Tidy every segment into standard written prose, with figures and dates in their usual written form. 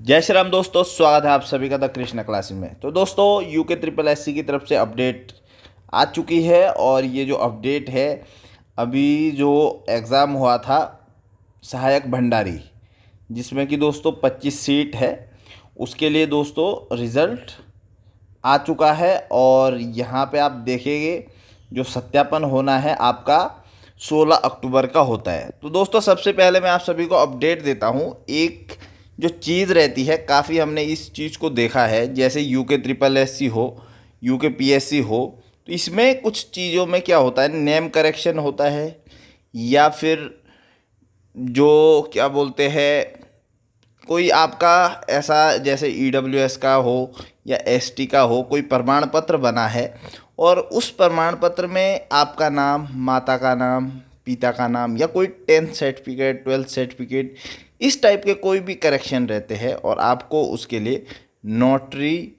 जय श्री राम दोस्तों, स्वागत है आप सभी का द कृष्णा क्लासेस में। तो दोस्तों यूके ट्रिपल एससी की तरफ से अपडेट आ चुकी है और ये जो अपडेट है, अभी जो एग्ज़ाम हुआ था सहायक भंडारी, जिसमें कि दोस्तों 25 सीट है, उसके लिए दोस्तों रिज़ल्ट आ चुका है। और यहाँ पे आप देखेंगे जो सत्यापन होना है आपका 16 अक्टूबर का होता है। तो दोस्तों सबसे पहले मैं आप सभी को अपडेट देता हूँ। एक जो चीज़ रहती है, काफ़ी हमने इस चीज़ को देखा है, जैसे यूके ट्रिपल एससी हो, यूके पीएससी हो, तो इसमें कुछ चीज़ों में क्या होता है, नेम करेक्शन होता है, या फिर जो क्या बोलते हैं, कोई आपका ऐसा जैसे ईडब्ल्यूएस का हो या एसटी का हो, कोई प्रमाण पत्र बना है और उस प्रमाण पत्र में आपका नाम, माता का नाम, पिता का नाम, या कोई 10th सर्टिफिकेट, 12th सर्टिफिकेट, इस टाइप के कोई भी करेक्शन रहते हैं और आपको उसके लिए नोटरी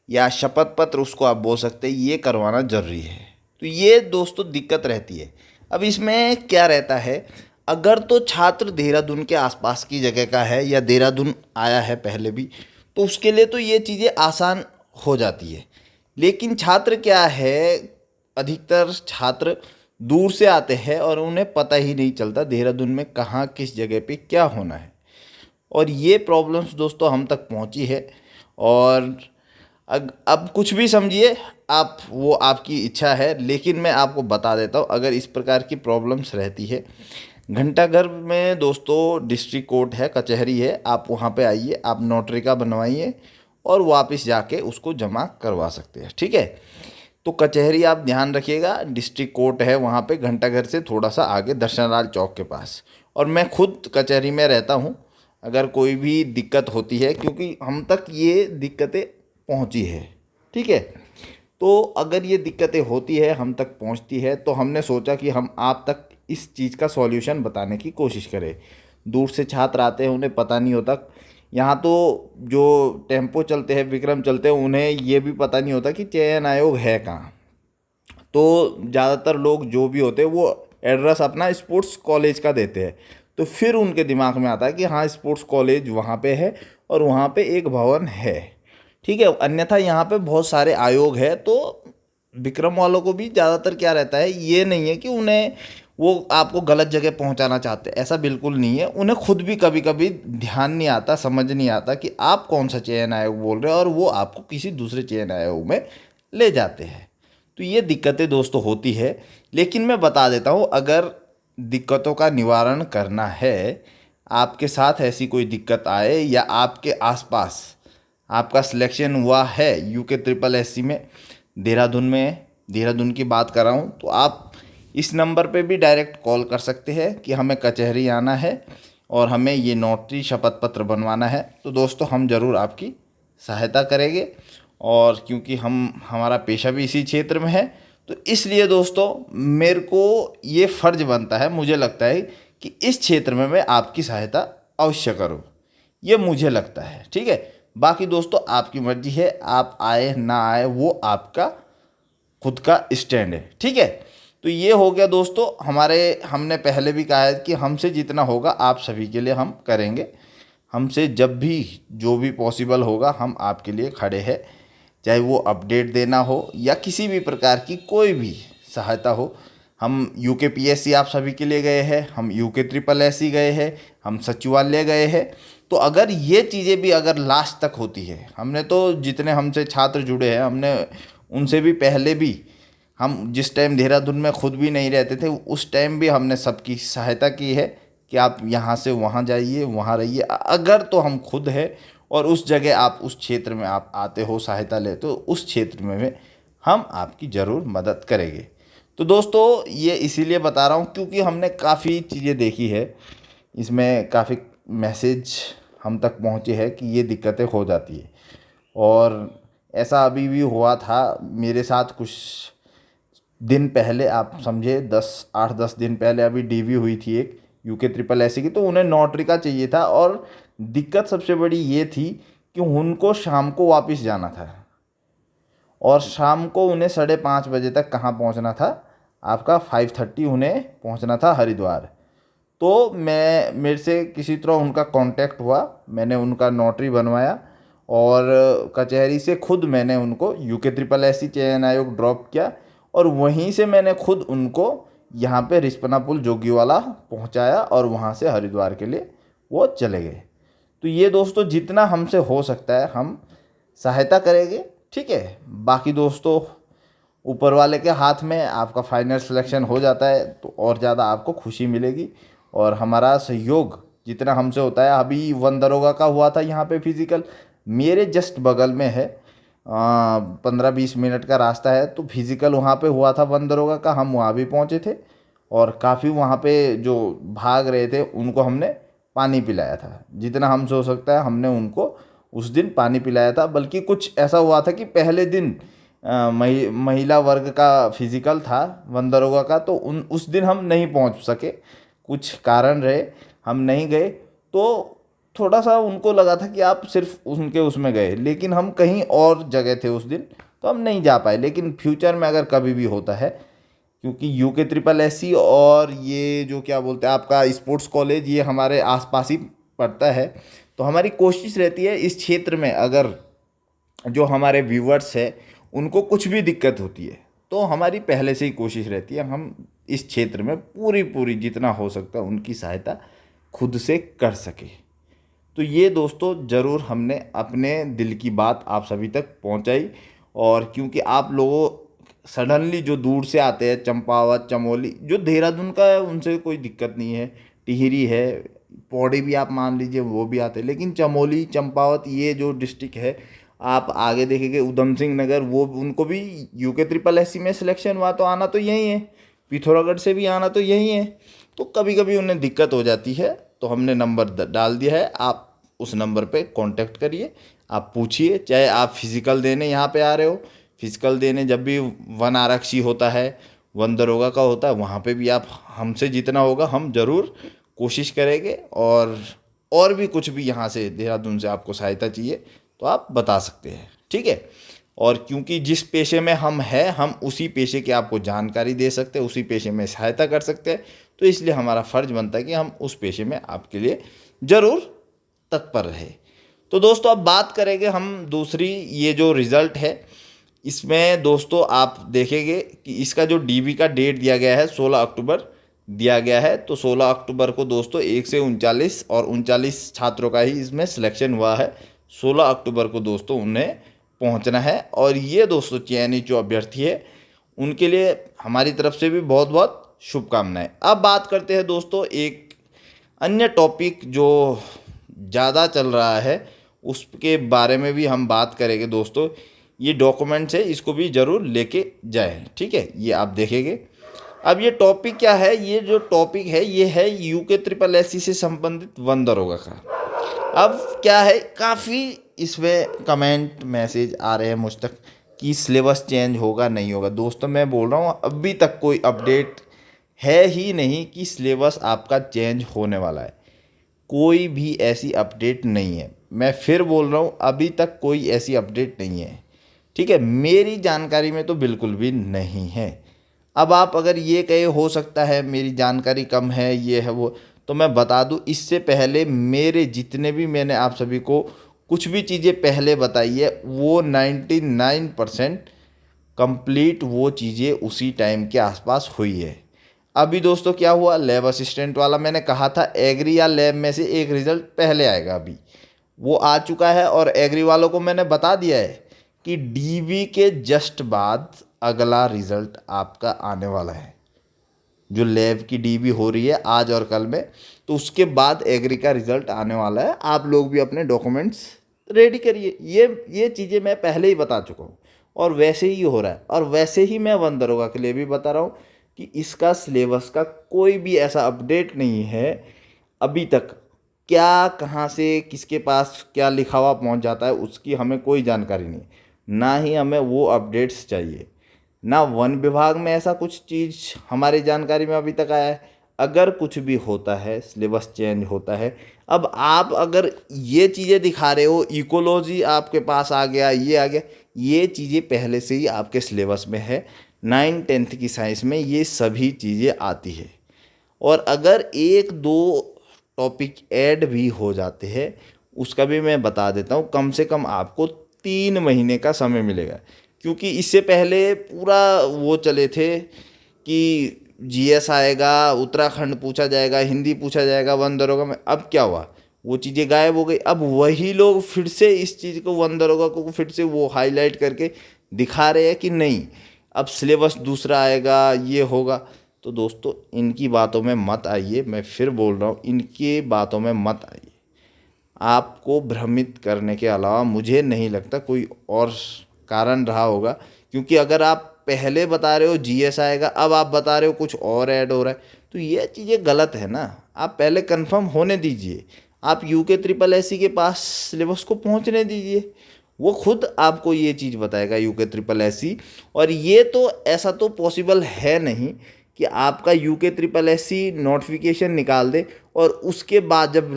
या शपथ पत्र, उसको आप बोल सकते हैं, ये करवाना ज़रूरी है। तो ये दोस्तों दिक्कत रहती है। अब इसमें क्या रहता है, अगर तो छात्र देहरादून के आसपास की जगह का है या देहरादून आया है पहले भी, तो उसके लिए तो ये चीज़ें आसान हो जाती है। लेकिन छात्र क्या है, अधिकतर छात्र दूर से आते हैं और उन्हें पता ही नहीं चलता देहरादून में कहाँ किस जगह पे क्या होना है, और ये प्रॉब्लम्स दोस्तों हम तक पहुँची है। और अब कुछ भी समझिए आप, वो आपकी इच्छा है, लेकिन मैं आपको बता देता हूँ, अगर इस प्रकार की प्रॉब्लम्स रहती है, घंटाघर में दोस्तों डिस्ट्रिक्ट कोर्ट है, कचहरी है, आप वहाँ पे आइए, आप नोटरी का बनवाइए और वापस जाके उसको जमा करवा सकते हैं। ठीक है, तो कचहरी आप ध्यान रखिएगा, डिस्ट्रिक्ट कोर्ट है वहाँ पे घंटाघर से थोड़ा सा आगे दर्शनलाल चौक के पास। और मैं खुद कचहरी में रहता हूँ, अगर कोई भी दिक्कत होती है, क्योंकि हम तक ये दिक्कतें पहुँची है। ठीक है, तो अगर ये दिक्कतें होती है, हम तक पहुंचती है, तो हमने सोचा कि हम आप तक इस चीज़ का सॉल्यूशन बताने की कोशिश करें। दूर से छात्र आते हैं, उन्हें पता नहीं होता। यहाँ तो जो टेम्पो चलते हैं, विक्रम चलते हैं, उन्हें ये भी पता नहीं होता कि चयन आयोग है कहाँ। तो ज़्यादातर लोग जो भी होते हैं वो एड्रेस अपना स्पोर्ट्स कॉलेज का देते हैं, तो फिर उनके दिमाग में आता है कि हाँ स्पोर्ट्स कॉलेज वहाँ पे है और वहाँ पे एक भवन है। ठीक है, अन्यथा यहाँ पे बहुत सारे आयोग है। तो विक्रम वालों को भी ज़्यादातर क्या रहता है, ये नहीं है कि उन्हें वो आपको गलत जगह पहुंचाना चाहते, ऐसा बिल्कुल नहीं है। उन्हें खुद भी कभी कभी ध्यान नहीं आता, समझ नहीं आता कि आप कौन सा चयन आयोग बोल रहे हैं, और वो आपको किसी दूसरे चयन आयोग में ले जाते हैं। तो ये दिक्कतें दोस्तों होती है। लेकिन मैं बता देता हूँ, अगर दिक्कतों का निवारण करना है, आपके साथ ऐसी कोई दिक्कत आए या आपके आसपास आपका सिलेक्शन हुआ है यूके ट्रिपल एससी में, देहरादून की बात कर रहा हूँ, तो आप इस नंबर पे भी डायरेक्ट कॉल कर सकते हैं कि हमें कचहरी आना है और हमें ये नोटरी शपथ पत्र बनवाना है। तो दोस्तों हम ज़रूर आपकी सहायता करेंगे, और क्योंकि हमारा पेशा भी इसी क्षेत्र में है, तो इसलिए दोस्तों मेरे को ये फ़र्ज बनता है, मुझे लगता है कि इस क्षेत्र में मैं आपकी सहायता अवश्य करूँ, ये मुझे लगता है। ठीक है, बाकी दोस्तों आपकी मर्जी है, आप आए ना आए वो आपका खुद का स्टैंड है। ठीक है, तो ये हो गया दोस्तों हमने पहले भी कहा है कि हमसे जितना होगा आप सभी के लिए हम करेंगे। हमसे जब भी जो भी पॉसिबल होगा हम आपके लिए खड़े हैं, चाहे वो अपडेट देना हो या किसी भी प्रकार की कोई भी सहायता हो। हम यूके पीएससी आप सभी के लिए गए हैं, हम यूके ट्रिपल एससी गए हैं, हम सचिवालय गए हैं। तो अगर ये चीज़ें भी अगर लास्ट तक होती है, हमने तो जितने हमसे छात्र जुड़े हैं, हमने उनसे भी पहले भी, हम जिस टाइम देहरादून में खुद भी नहीं रहते थे, उस टाइम भी हमने सबकी सहायता की है कि आप यहाँ से वहाँ जाइए, वहाँ रहिए। अगर तो हम खुद है और उस जगह आप उस क्षेत्र में आप आते हो, सहायता लेते हो, उस क्षेत्र में हम आपकी ज़रूर मदद करेंगे। तो दोस्तों ये इसीलिए बता रहा हूँ क्योंकि हमने काफ़ी चीज़ें देखी है, इसमें काफ़ी मैसेज हम तक पहुँचे हैं कि ये दिक्कतें हो जाती है। और ऐसा अभी भी हुआ था मेरे साथ कुछ दिन पहले, आप समझे 8-10 दिन पहले अभी डीवी हुई थी एक यूके ट्रिपल एससी की, तो उन्हें नोटरी का चाहिए था। और दिक्कत सबसे बड़ी ये थी कि उनको शाम को वापस जाना था, और शाम को उन्हें 5:30 बजे तक कहाँ पहुँचना था, आपका 5:30 उन्हें पहुँचना था हरिद्वार। तो मेरे से किसी तरह उनका कांटेक्ट हुआ, मैंने उनका नोटरी बनवाया और कचहरी से खुद मैंने उनको यूके ट्रिपल एस सी चयन आयोग ड्रॉप किया और वहीं से मैंने खुद उनको यहाँ पे रिस्पना पुल जोगीवाला पहुँचाया और वहाँ से हरिद्वार के लिए वो चले गए। तो ये दोस्तों जितना हमसे हो सकता है हम सहायता करेंगे, ठीक है। बाकी दोस्तों ऊपर वाले के हाथ में, आपका फाइनल सिलेक्शन हो जाता है तो और ज़्यादा आपको खुशी मिलेगी और हमारा सहयोग जितना हमसे होता है। अभी वन दरोगा का हुआ था यहाँ पे फिज़िकल, मेरे जस्ट बगल में है, 15-20 मिनट का रास्ता है, तो फिज़िकल वहाँ पे हुआ था वन दरोगा का, हम वहाँ भी पहुँचे थे और काफ़ी वहाँ पे जो भाग रहे थे उनको हमने पानी पिलाया था, जितना हमसे हो सकता है हमने उनको उस दिन पानी पिलाया था। बल्कि कुछ ऐसा हुआ था कि पहले दिन महिला वर्ग का फिज़िकल था वन दरोगा का, तो उस दिन हम नहीं पहुंच सके, कुछ कारण रहे हम नहीं गए। तो थोड़ा सा उनको लगा था कि आप सिर्फ उनके उसमें गए, लेकिन हम कहीं और जगह थे उस दिन, तो हम नहीं जा पाए। लेकिन फ्यूचर में अगर कभी भी होता है, क्योंकि यूके ट्रिपल एस सी और ये जो क्या बोलते हैं आपका स्पोर्ट्स कॉलेज, ये हमारे आसपास ही पड़ता है, तो हमारी कोशिश रहती है इस क्षेत्र में अगर जो हमारे व्यूवर्स है उनको कुछ भी दिक्कत होती है तो हमारी पहले से ही कोशिश रहती है हम इस क्षेत्र में पूरी पूरी जितना हो सकता है उनकी सहायता खुद से कर सके। तो ये दोस्तों ज़रूर हमने अपने दिल की बात आप सभी तक पहुंचाई। और क्योंकि आप लोगों सडनली जो दूर से आते हैं, चंपावत, चमोली, जो देहरादून का है उनसे कोई दिक्कत नहीं है, टिहरी है, पौड़ी भी आप मान लीजिए वो भी आते हैं, लेकिन चमोली, चंपावत ये जो डिस्ट्रिक्ट है, आप आगे देखेंगे उधम सिंह नगर, वो उनको भी यूके ट्रिपल एस सी में सिलेक्शन हुआ तो आना तो यही है, पिथौरागढ़ से भी आना तो यही है। तो कभी कभी उन्हें दिक्कत हो जाती है, तो हमने नंबर डाल दिया है, आप उस नंबर पे कांटेक्ट करिए, आप पूछिए। चाहे आप फिज़िकल देने यहाँ पे आ रहे हो, फिज़िकल देने जब भी वन आरक्षी होता है, वन दरोगा का होता है, वहाँ पे भी आप हमसे जितना होगा हम ज़रूर कोशिश करेंगे। और भी कुछ भी यहाँ से देहरादून से आपको सहायता चाहिए तो आप बता सकते हैं, ठीक है। और क्योंकि जिस पेशे में हम हैं, हम उसी पेशे की आपको जानकारी दे सकते हैं, उसी पेशे में सहायता कर सकते हैं, तो इसलिए हमारा फ़र्ज़ बनता है कि हम उस पेशे में आपके लिए ज़रूर तत्पर रहे। तो दोस्तों अब बात करेंगे हम दूसरी, ये जो रिज़ल्ट है इसमें दोस्तों आप देखेंगे कि इसका जो डीबी का डेट दिया गया है 16 अक्टूबर दिया गया है। तो 16 अक्टूबर को दोस्तों 1 से 39 और 39 छात्रों का ही इसमें सिलेक्शन हुआ है। 16 अक्टूबर को दोस्तों उन्हें पहुंचना है और ये दोस्तों चयनित जो अभ्यर्थी है उनके लिए हमारी तरफ से भी बहुत बहुत शुभकामनाएं। अब बात करते हैं दोस्तों एक अन्य टॉपिक जो ज़्यादा चल रहा है, उसके बारे में भी हम बात करेंगे दोस्तों। ये डॉक्यूमेंट्स है, इसको भी ज़रूर लेके जाएं, ठीक है। ये आप देखेंगे। अब ये टॉपिक क्या है, ये जो टॉपिक है ये है यूके ट्रिपल एस सी से संबंधित वन दरोगा का। अब क्या है, काफ़ी इसमें कमेंट मैसेज आ रहे हैं मुझ तक कि सिलेबस चेंज होगा नहीं होगा। दोस्तों मैं बोल रहा हूँ अभी तक कोई अपडेट है ही नहीं कि सिलेबस आपका चेंज होने वाला है, कोई भी ऐसी अपडेट नहीं है। मैं फिर बोल रहा हूँ अभी तक कोई ऐसी अपडेट नहीं है, ठीक है। मेरी जानकारी में तो बिल्कुल भी नहीं है। अब आप अगर ये कहे हो सकता है मेरी जानकारी कम है, ये है वो, तो मैं बता दूं इससे पहले मेरे जितने भी मैंने आप सभी को कुछ भी चीज़ें पहले बताई है वो 99% कंप्लीट वो चीज़ें उसी टाइम के आसपास हुई है। अभी दोस्तों क्या हुआ, लैब असिस्टेंट वाला मैंने कहा था एग्री या लैब में से एक रिज़ल्ट पहले आएगा, अभी वो आ चुका है। और एग्री वालों को मैंने बता दिया है कि डीबी के जस्ट बाद अगला रिज़ल्ट आपका आने वाला है। जो लैब की डीबी हो रही है आज और कल में, तो उसके बाद एग्री का रिज़ल्ट आने वाला है। आप लोग भी अपने डॉक्यूमेंट्स रेडी करिए। ये चीज़ें मैं पहले ही बता चुका हूँ और वैसे ही हो रहा है। और वैसे ही मैं वन दरोगा के लिए भी बता रहा हूँ कि इसका सिलेबस का कोई भी ऐसा अपडेट नहीं है अभी तक। क्या कहाँ से किसके पास क्या लिखा हुआ पहुँच जाता है उसकी हमें कोई जानकारी नहीं, ना ही हमें वो अपडेट्स चाहिए, ना वन विभाग में ऐसा कुछ चीज़ हमारी जानकारी में अभी तक आया है। अगर कुछ भी होता है, सिलेबस चेंज होता है, अब आप अगर ये चीज़ें दिखा रहे हो, इकोलॉजी आपके पास आ गया, ये आ गया, ये चीज़ें पहले से ही आपके सिलेबस में है। 9th 10th की साइंस में ये सभी चीज़ें आती है। और अगर एक दो टॉपिक ऐड भी हो जाते हैं उसका भी मैं बता देता हूँ, कम से कम आपको 3 महीने का समय मिलेगा। क्योंकि इससे पहले पूरा वो चले थे कि जीएस आएगा, उत्तराखंड पूछा जाएगा, हिंदी पूछा जाएगा वन दरोगा में। अब क्या हुआ, वो चीज़ें गायब हो गई। अब वही लोग फिर से इस चीज़ को वन दरोगा को फिर से वो हाईलाइट करके दिखा रहे हैं कि नहीं अब सिलेबस दूसरा आएगा, ये होगा। तो दोस्तों इनकी बातों में मत आइए, मैं फिर बोल रहा हूँ इनकी बातों में मत आइए। आपको भ्रमित करने के अलावा मुझे नहीं लगता कोई और कारण रहा होगा। क्योंकि अगर आप पहले बता रहे हो जीएस आएगा, अब आप बता रहे हो कुछ और ऐड हो रहा है, तो ये चीज़ें गलत है ना। आप पहले कंफर्म होने दीजिए, आप यूके ट्रिपल एससी के पास सिलेबस को पहुंचने दीजिए, वो खुद आपको ये चीज़ बताएगा यूके ट्रिपल एससी। और ये तो ऐसा तो पॉसिबल है नहीं कि आपका यूके ट्रिपल एससी नोटिफिकेशन निकाल दे और उसके बाद जब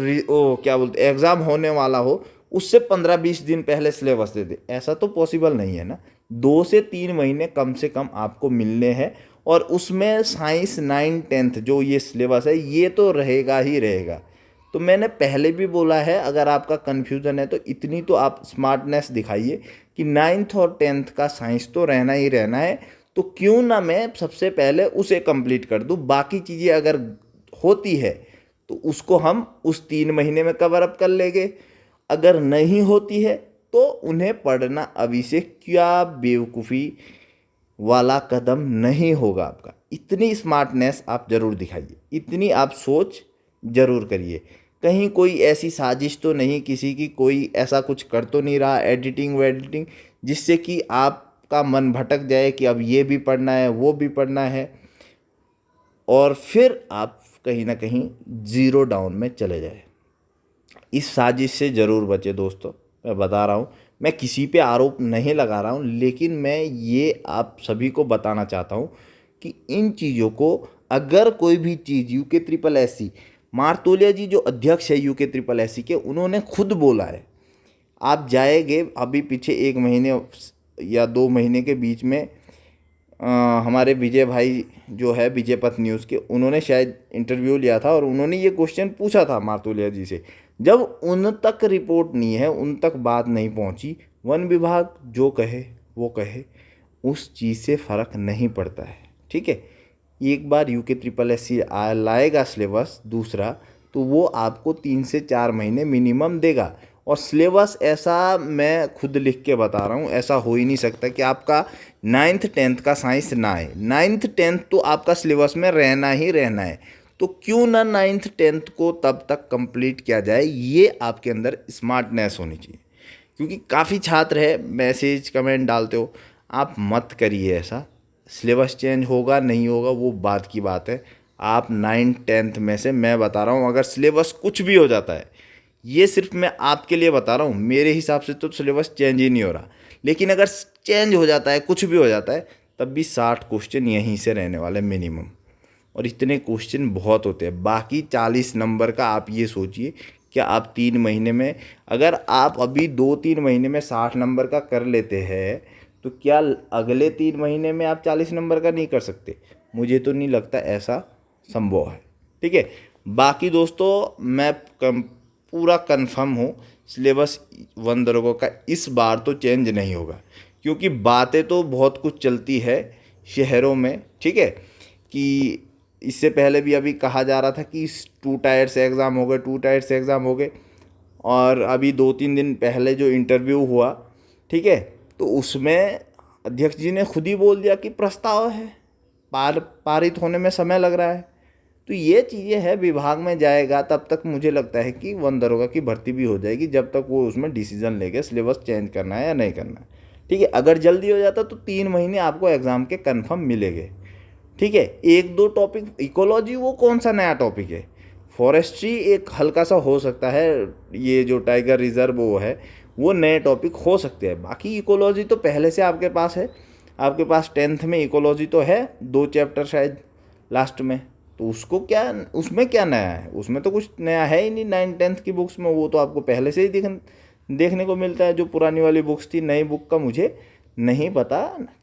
क्या बोलते एग्ज़ाम होने वाला हो उससे 15-20 दिन पहले सिलेबस दे दे। ऐसा तो पॉसिबल नहीं है ना। 2 से 3 महीने कम से कम आपको मिलने हैं और उसमें साइंस 9th-10th जो ये सिलेबस है ये तो रहेगा ही रहेगा। तो मैंने पहले भी बोला है, अगर आपका कन्फ्यूज़न है तो इतनी तो आप स्मार्टनेस दिखाइए कि 9th और 10th का साइंस तो रहना ही रहना है। तो क्यों ना मैं सबसे पहले उसे कंप्लीट कर दूं, बाकी चीज़ें अगर होती है तो उसको हम उस 3 महीने में कवर अप कर लेंगे। अगर नहीं होती है तो उन्हें पढ़ना अभी से क्या बेवकूफ़ी वाला कदम नहीं होगा आपका। इतनी स्मार्टनेस आप ज़रूर दिखाइए, इतनी आप सोच ज़रूर करिए। कहीं कोई ऐसी साजिश तो नहीं किसी की, कोई ऐसा कुछ कर तो नहीं रहा एडिटिंग वेडिटिंग जिससे कि आपका मन भटक जाए कि अब ये भी पढ़ना है वो भी पढ़ना है और फिर आप कहीं ना कहीं ज़ीरो डाउन में चले जाए। इस साजिश से ज़रूर बचे दोस्तों, मैं बता रहा हूँ। मैं किसी पे आरोप नहीं लगा रहा हूँ, लेकिन मैं ये आप सभी को बताना चाहता हूँ कि इन चीज़ों को अगर कोई भी चीज़ यूके ट्रिपल एससी मारतोलिया जी जो अध्यक्ष है यूके ट्रिपल एससी के, उन्होंने खुद बोला है। आप जाएंगे अभी पीछे 1 महीने या 2 महीने के बीच में हमारे विजय भाई जो है विजय पथ न्यूज़ के, उन्होंने शायद इंटरव्यू लिया था और उन्होंने ये क्वेश्चन पूछा था मारतोलिया जी से। जब उन तक रिपोर्ट नहीं है, उन तक बात नहीं पहुंची, वन विभाग जो कहे वो कहे, उस चीज़ से फ़र्क नहीं पड़ता है। ठीक है, एक बार यूके ट्रिपल एससी लाएगा सिलेबस दूसरा तो वो आपको 3 से 4 महीने मिनिमम देगा। और सिलेबस ऐसा मैं खुद लिख के बता रहा हूँ, ऐसा हो ही नहीं सकता कि आपका 9th-10th का साइंस ना आए। 9th-10th तो आपका सिलेबस में रहना ही रहना है। तो क्यों ना 9th-10th को तब तक कंप्लीट किया जाए, ये आपके अंदर स्मार्टनेस होनी चाहिए। क्योंकि काफ़ी छात्र है मैसेज कमेंट डालते हो, आप मत करिए ऐसा। सिलेबस चेंज होगा नहीं होगा वो बात की बात है। आप 9th-10th में से मैं बता रहा हूँ अगर सिलेबस कुछ भी हो जाता है, ये सिर्फ मैं आपके लिए बता रहा हूँ, मेरे हिसाब से तो सिलेबस चेंज ही नहीं हो रहा, लेकिन अगर चेंज हो जाता है कुछ भी हो जाता है तब भी 60 क्वेश्चन यहीं से रहने वाले मिनिमम। और इतने क्वेश्चन बहुत होते हैं। बाकी 40 नंबर का आप ये सोचिए क्या आप 3 महीने में, अगर आप अभी 2-3 महीने में 60 नंबर का कर लेते हैं तो क्या अगले 3 महीने में आप 40 नंबर का नहीं कर सकते? मुझे तो नहीं लगता ऐसा संभव है। ठीक है, बाकी दोस्तों मैं पूरा कंफर्म हूँ सिलेबस वन दरोगा का इस बार तो चेंज नहीं होगा। क्योंकि बातें तो बहुत कुछ चलती है शहरों में, ठीक है, कि इससे पहले भी अभी कहा जा रहा था कि 2 टायर से एग्ज़ाम हो गए, 2 टायर से एग्ज़ाम हो गए। और अभी 2-3 दिन पहले जो इंटरव्यू हुआ, ठीक है, तो उसमें अध्यक्ष जी ने खुद ही बोल दिया कि प्रस्ताव है, पारित होने में समय लग रहा है। तो ये चीज़ें हैं, विभाग में जाएगा तब तक मुझे लगता है कि वन दरोगा की भर्ती भी हो जाएगी, जब तक वो उसमें डिसीजन लेके सिलेबस चेंज करना है या नहीं करना है। ठीक है, अगर जल्दी हो जाता तो 3 महीने आपको एग्ज़ाम के कन्फर्म मिलेंगे। ठीक है, 1-2 टॉपिक, इकोलॉजी वो कौन सा नया टॉपिक है, फॉरेस्ट्री एक हल्का सा हो सकता है, ये जो टाइगर रिजर्व वो है वो नए टॉपिक हो सकते हैं। बाकी इकोलॉजी तो पहले से आपके पास है, आपके पास 10th में इकोलॉजी तो है, 2 चैप्टर शायद लास्ट में, तो उसको क्या, उसमें क्या नया है? उसमें तो कुछ नया है ही नहीं 9th-10th की बुक्स में, वो तो आपको पहले से ही देखने को मिलता है। जो पुरानी वाली बुक्स थी, नई बुक का मुझे नहीं पता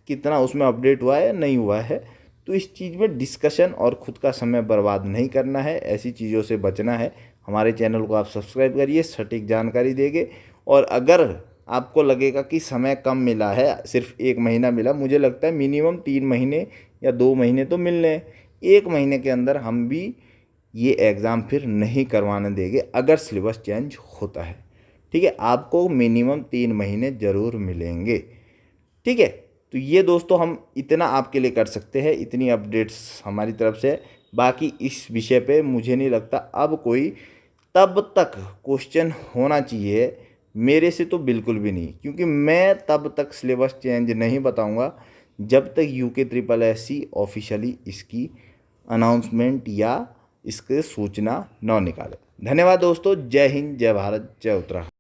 कितना उसमें अपडेट हुआ है नहीं हुआ है। तो तो इस चीज़ में डिस्कशन और ख़ुद का समय बर्बाद नहीं करना है, ऐसी चीज़ों से बचना है। हमारे चैनल को आप सब्सक्राइब करिए, सटीक जानकारी देंगे। और अगर आपको लगेगा कि समय कम मिला है, सिर्फ 1 महीना मिला, मुझे लगता है मिनिमम 3 महीने या 2 महीने तो मिलने हैं। 1 महीने के अंदर हम भी ये एग्ज़ाम फिर नहीं करवाने देंगे अगर सिलेबस चेंज होता है। ठीक है, आपको मिनिमम 3 महीने ज़रूर मिलेंगे। ठीक है, तो ये दोस्तों हम इतना आपके लिए कर सकते हैं, इतनी अपडेट्स हमारी तरफ से। बाकी इस विषय पे मुझे नहीं लगता अब कोई तब तक क्वेश्चन होना चाहिए, मेरे से तो बिल्कुल भी नहीं, क्योंकि मैं तब तक सिलेबस चेंज नहीं बताऊंगा जब तक UK triple S C officially इसकी अनाउंसमेंट या इसके सूचना न निकाले। धन्यवाद दोस्तों, जय हिंद, जय भारत, जय उत्तराखंड।